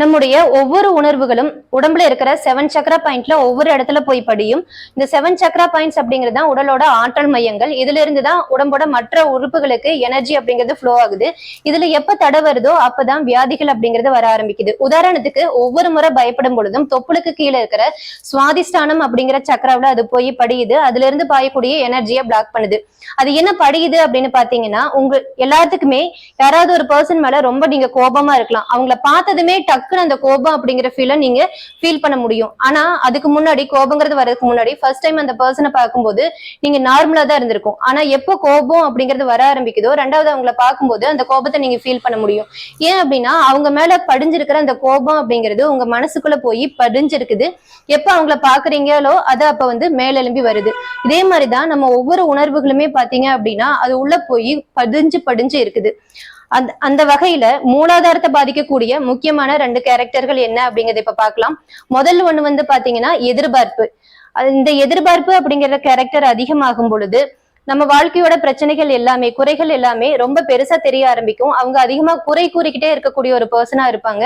நம்முடைய ஒவ்வொரு உணர்வுகளும் உடம்புல இருக்கிற 7 சக்ரா பாயிண்ட்ல ஒவ்வொரு இடத்துல போய் படியும். இந்த 7 சக்ரா பாயிண்ட்ஸ் அப்படிங்கிறது தான் உடலோட ஆற்றல் மையங்கள். இதுல இருந்து தான் உடம்போட மற்ற உறுப்புகளுக்கு எனர்ஜி அப்படிங்கிறது ஃப்ளோ ஆகுது. இதுல எப்ப தடை வருதோ அப்பதான் வியாதிகள் அப்படிங்கிறது வர ஆரம்பிக்குது. உதாரணத்துக்கு ஒவ்வொரு முறை பயப்படும் பொழுதும் தொப்புளுக்கு கீழே இருக்கிற சுவாதிஷ்டானம் அப்படிங்கிற சக்கராவில அது போய் படியுது. அதுல இருந்து பாயக்கூடிய எனர்ஜியை பிளாக் பண்ணுது. அது என்ன படியுது அப்படின்னு பாத்தீங்கன்னா, உங்க எல்லாத்துக்குமே யாராவது ஒரு பர்சன் மேல ரொம்ப நீங்க கோபமா இருக்கலாம். அவங்கள பார்த்ததுமே டக்குன்னு அந்த கோபம் அப்படிங்கிற ஃபீலை நீங்க ஃபீல் பண்ண முடியும். ஆனா அதுக்கு முன்னாடி கோபங்கிறது வர்றதுக்கு முன்னாடி ஃபர்ஸ்ட் டைம் அந்த பர்சனை பார்க்கும்போது நீங்க நார்மலா தான் இருந்திருக்கும். ஆனா எப்போ கோபம் அப்படிங்கிறது வர ஆரம்பிக்குதோ ரெண்டாவது அவங்கள பார்க்கும்போது அந்த கோபத்தை நீங்க ஃபீல் பண்ண முடியும். ஏன் அப்படின்னா அவங்க மேல படிஞ்சிருக்கிற அந்த கோபம் அப்படிங்கிறது உங்க மனசுக்குள்ள போய் படிஞ்சிருக்குது. எப்ப அவங்கள பாக்குறீங்களோ அது அப்ப மேலெலும்பி வருது. இதே மாதிரிதான் நம்ம ஒவ்வொரு உணர்வுகளுமே பாத்தீங்க அப்படின்னா அது உள்ள போய் படிஞ்சு இருக்குது. அந்த வகையில மூலாதாரத்தை பாதிக்கக்கூடிய முக்கியமான 2 கேரக்டர்கள் என்ன அப்படிங்கறத இப்ப பாக்கலாம். முதல் ஒண்ணு பாத்தீங்கன்னா எதிர்பார்ப்பு. இந்த எதிர்பார்ப்பு அப்படிங்கிற கேரக்டர் அதிகமாகும் பொழுது நம்ம வாழ்க்கையோட பிரச்சனைகள் எல்லாமே குறைகள் எல்லாமே ரொம்ப பெருசா தெரிய ஆரம்பிக்கும். அவங்க அதிகமா குறை கூறிக்கிட்டே இருக்கக்கூடிய ஒரு பர்சனா இருப்பாங்க.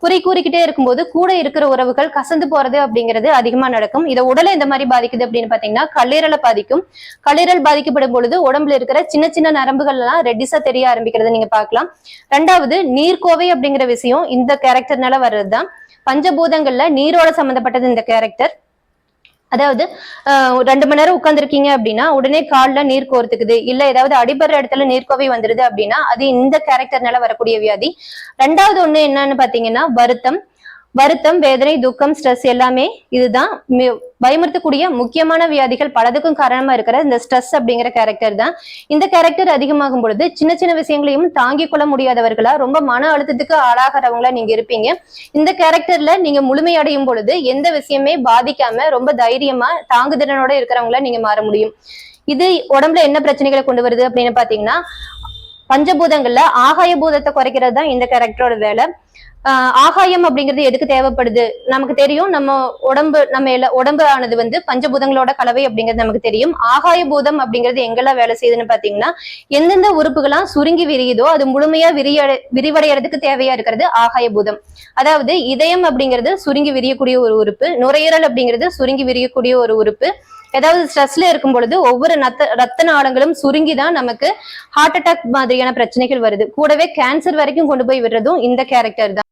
குறை கூறிக்கிட்டே இருக்கும்போது கூட இருக்கிற உறவுகள் கசந்து போறது அப்படிங்கிறது அதிகமா நடக்கும். இதை உடலை இந்த மாதிரி பாதிக்குது அப்படின்னு பாத்தீங்கன்னா கல்லீரலை பாதிக்கும். கல்லீரல் பாதிக்கப்படும் பொழுது உடம்புல இருக்கிற சின்ன சின்ன நரம்புகள் எல்லாம் ரெட்டிஸா தெரிய ஆரம்பிக்கிறத நீங்க பாக்கலாம். ரெண்டாவது நீர்க்கோவை அப்படிங்கிற விஷயம் இந்த கேரக்டர்னால வர்றதுதான். பஞ்சபூதங்கள்ல நீரோட சம்பந்தப்பட்டது இந்த கேரக்டர். அதாவது 2 மணி நேரம் உட்கார்ந்துருக்கீங்க அப்படின்னா உடனே கால்ல நீர் கோர்த்துக்குது, இல்ல ஏதாவது அடிபடுற இடத்துல நீர்க்கோவை வந்துருது அப்படின்னா அது இந்த கேரக்டர்னால வரக்கூடிய வியாதி. ரெண்டாவது ஒண்ணு என்னன்னு பாத்தீங்கன்னா வருத்தம், வேதனை, துக்கம், ஸ்ட்ரெஸ் எல்லாமே இதுதான் பயமுறுத்தக்கூடிய முக்கியமான வியாதிகள். பலதுக்கும் காரணமா இருக்கிற இந்த ஸ்ட்ரெஸ் அப்படிங்கிற கேரக்டர் தான். இந்த கேரக்டர் அதிகமாகும் பொழுது சின்ன சின்ன விஷயங்களையும் தாங்கிக் கொள்ள முடியாதவர்களா ரொம்ப மன அழுத்தத்துக்கு ஆளாகிறவங்களா நீங்க இருப்பீங்க. இந்த கேரக்டர்ல நீங்க முழுமையடையும் பொழுது எந்த விஷயமே பாதிக்காம ரொம்ப தைரியமா தாங்குதிறனோட இருக்கிறவங்களா நீங்க மாற முடியும். இது உடம்புல என்ன பிரச்சனைகளை கொண்டு வருது அப்படின்னு பாத்தீங்கன்னா பஞ்சபூதங்கள்ல ஆகாய பூதத்தை குறைக்கிறது தான் இந்த கேரக்டரோட வேலை. ஆகாயம் அப்படிங்கிறது எதுக்கு தேவைப்படுது நமக்கு தெரியும். நம்ம உடம்பு ஆனது பஞ்சபூதங்களோட கலவை அப்படிங்கிறது நமக்கு தெரியும். ஆகாய பூதம் அப்படிங்கிறது எங்கெல்லாம் வேலை செய்யுதுன்னு பாத்தீங்கன்னா எந்தெந்த உறுப்புகள்லாம் சுருங்கி விரியுதோ அது முழுமையா விரிவடைகிறதுக்கு தேவையா இருக்கிறது ஆகாய பூதம். அதாவது இதயம் அப்படிங்கிறது சுருங்கி விரியக்கூடிய ஒரு உறுப்பு, நுரையீரல் அப்படிங்கிறது சுருங்கி விரியக்கூடிய ஒரு உறுப்பு. ஏதாவது ஸ்ட்ரெஸ்ல இருக்கும் பொழுது ஒவ்வொரு ரத்த நாளங்களும் சுருங்கிதான் நமக்கு ஹார்ட் அட்டாக் மாதிரியான பிரச்சனைகள் வருது. கூடவே கேன்சர் வரைக்கும் கொண்டு போய் விடுறதும் இந்த கேரக்டர் தான்.